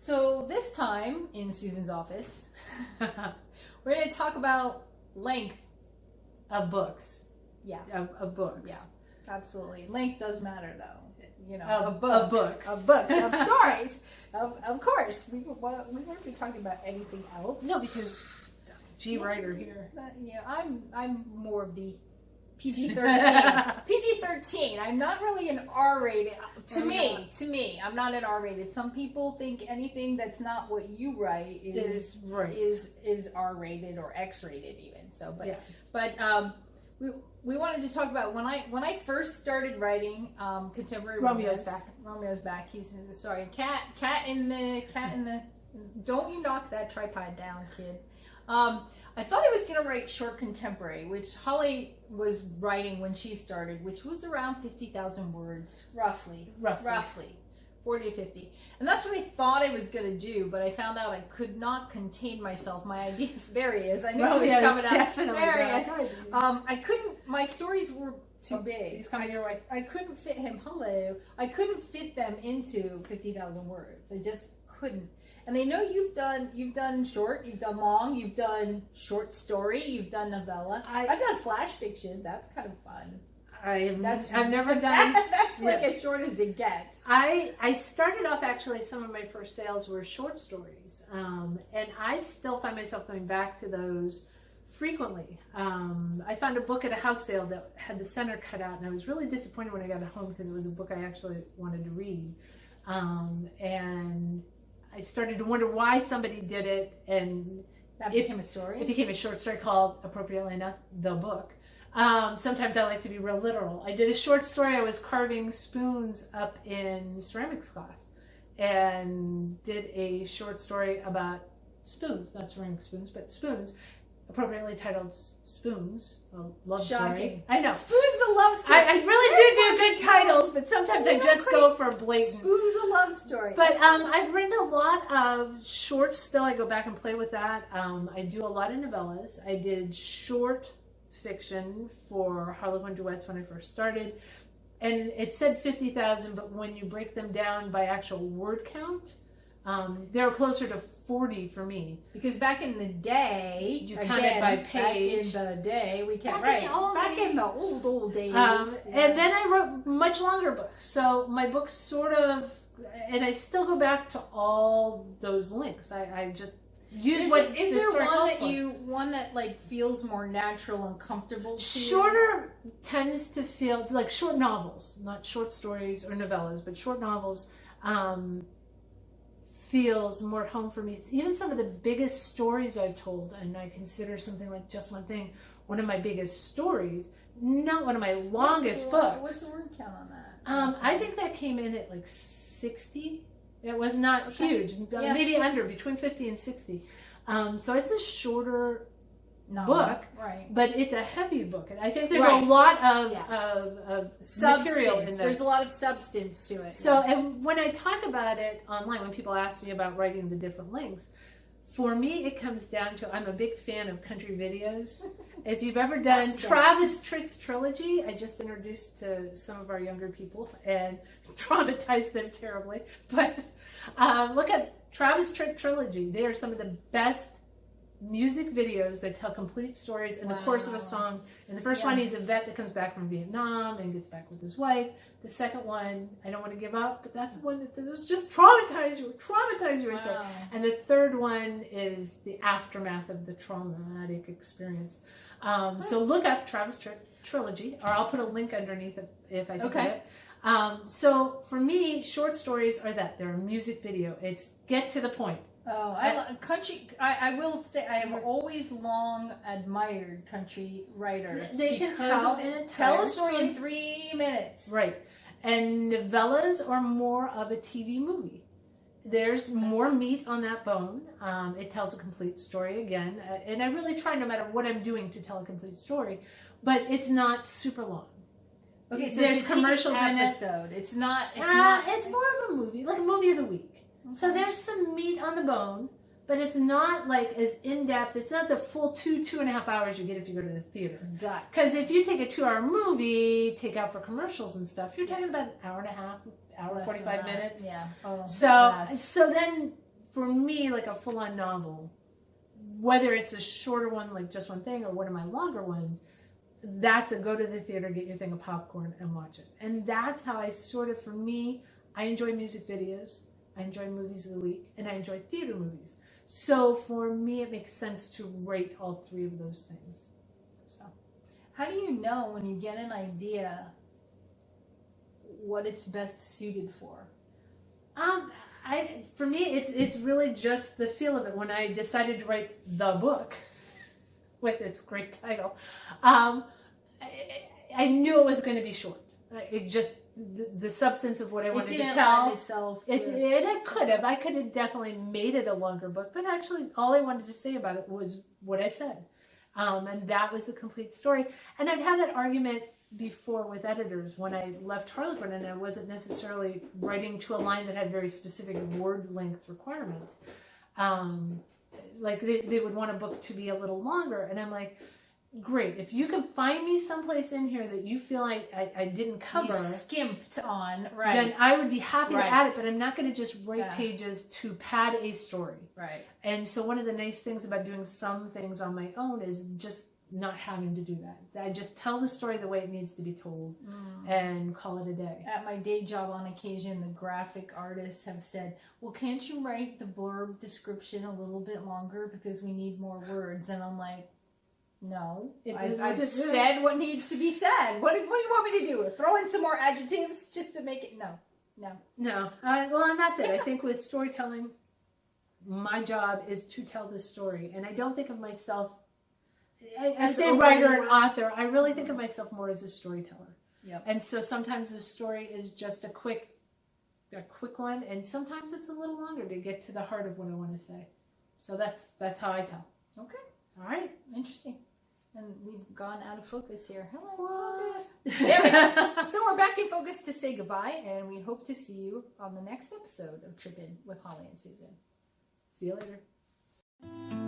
So this time in Susan's office, we're going to talk about length of books. Yeah. Of books. Yeah, absolutely. Length does matter, though. You know, of books, of stories. Of course, we won't be talking about anything else. No, because writer here. I'm more of the PG-13. PG-13. I'm not really an R-rated. To me, I'm not an R-rated. Some people think anything that's not what you write is R-rated or X-rated even. So, we wanted to talk about when I first started writing contemporary Romeo's romance. back. Romeo's back. He's in the cat in the. Don't you knock that tripod down, kid. I thought I was going to write short contemporary, which Holly was writing when she started, which was around 50,000 words, roughly 40 to 50. And that's what I thought I was going to do, but I found out I could not contain myself. My ideas, there he is. I knew he was coming out. There he is. I couldn't, my stories were too big. He's coming your way. I couldn't fit him, I couldn't fit them into 50,000 words. I just couldn't. And I know you've done short, you've done long, you've done short story, you've done novella. I've done flash fiction. That's kind of fun. I've never done. That's like as short as it gets. I started off actually. Some of my first sales were short stories, and I still find myself going back to those frequently. I found a book at a house sale that had the center cut out, and I was really disappointed when I got it home because it was a book I actually wanted to read, and I started to wonder why somebody did it, and that became a story. It became a short story called, appropriately enough, The Book. Sometimes I like to be real literal. I did a short story. I was carving spoons up in ceramics class, and did a short story about spoons, not ceramic spoons, but spoons, appropriately titled Spoons, a love story. I know. Spoons, a love story. I really do good titles, but sometimes I just go for blatant. Spoons, a love story. But I've written a lot of shorts still. I go back and play with that. I do a lot of novellas. I did short fiction for Harlequin Duets when I first started. And it said 50,000, but when you break them down by actual word count, they were closer to 40 for me. Because back in the day, you counted by page. Back in the day, we kept back in the old days. And then I wrote much longer books. So my books sort of, and I still go back to all those links. I just use Is there one that like feels more natural and comfortable to you? Shorter tends to feel like short novels, not short stories or novellas, but short novels. Feels more at home for me. Even some of the biggest stories I've told, and I consider something like Just One Thing one of my biggest stories, not one of my longest books. What's the word count on that? I think that came in at like 60. It was not huge, maybe under, between 50 and 60. So it's a shorter book, right? But it's a heavy book, and I think there's a lot of material in there. There's a lot of substance to it. So, and when I talk about it online, when people ask me about writing the different links, for me it comes down to, I'm a big fan of country videos. If you've ever done Travis Tritt's Trilogy, I just introduced to some of our younger people and traumatized them terribly. But look at Travis Tritt Trilogy. They are some of the best music videos that tell complete stories in the course of a song. And the first one, he's a vet that comes back from Vietnam and gets back with his wife. The second one, I don't want to give up, but that's the one that just traumatize you. Wow. And the third one is the aftermath of the traumatic experience. So look up Travis Tritt Trilogy, or I'll put a link underneath it if I can get it. So for me, short stories are that. They're a music video. It's get to the point. Oh, I love country. I will say I have always long admired country writers. They can tell a story in 3 minutes. Right. And novellas are more of a TV movie. There's more meat on that bone. It tells a complete story again. And I really try, no matter what I'm doing, to tell a complete story. But it's not super long. Okay, so there's it's a commercials TV in episode. it. It's not. It's more of a movie, like a movie of the week. So there's some meat on the bone, but it's not like as in-depth. It's not the full 2.5 hours you get if you go to the theater. Gotcha. Because if you take a 2-hour movie, take out for commercials and stuff, you're talking about an hour and a half, hour, 45 minutes. Yeah. Oh, so then for me, like a full-on novel, whether it's a shorter one, like just one thing, or one of my longer ones, that's a go to the theater, get your thing of popcorn, and watch it. And that's how I sort of, for me, I enjoy music videos, I enjoy movies of the week, and I enjoy theater movies. So for me, it makes sense to rate all three of those things. So, how do you know when you get an idea what it's best suited for? For me, it's really just the feel of it. When I decided to write the book with its great title, I knew it was going to be short. It just the substance of what I wanted to tell. It could have. I could have definitely made it a longer book, but actually, all I wanted to say about it was what I said, and that was the complete story. And I've had that argument before with editors when I left Harlequin, and I wasn't necessarily writing to a line that had very specific word length requirements. Like they would want a book to be a little longer, and I'm like, great, if you can find me someplace in here that you feel like I didn't cover, you skimped on, right? Then I would be happy to add it, but I'm not going to just write pages to pad a story. Right. And so one of the nice things about doing some things on my own is just not having to do that. I just tell the story the way it needs to be told and call it a day. At my day job, on occasion, the graphic artists have said, well, can't you write the blurb description a little bit longer because we need more words? And I'm like, no, I've said what needs to be said. What do you want me to do? Throw in some more adjectives just to make it? No. Well, and that's it. I think with storytelling, my job is to tell the story. And I don't think of myself, I say writer and author, I really think of myself more as a storyteller. Yep. And so sometimes the story is just a quick one, and sometimes it's a little longer to get to the heart of what I want to say. So that's how I tell. Okay. All right. Interesting. And we've gone out of focus here. Hello, focus. There we go. So we're back in focus to say goodbye, and we hope to see you on the next episode of Trippin with Holly and Susan. See you later.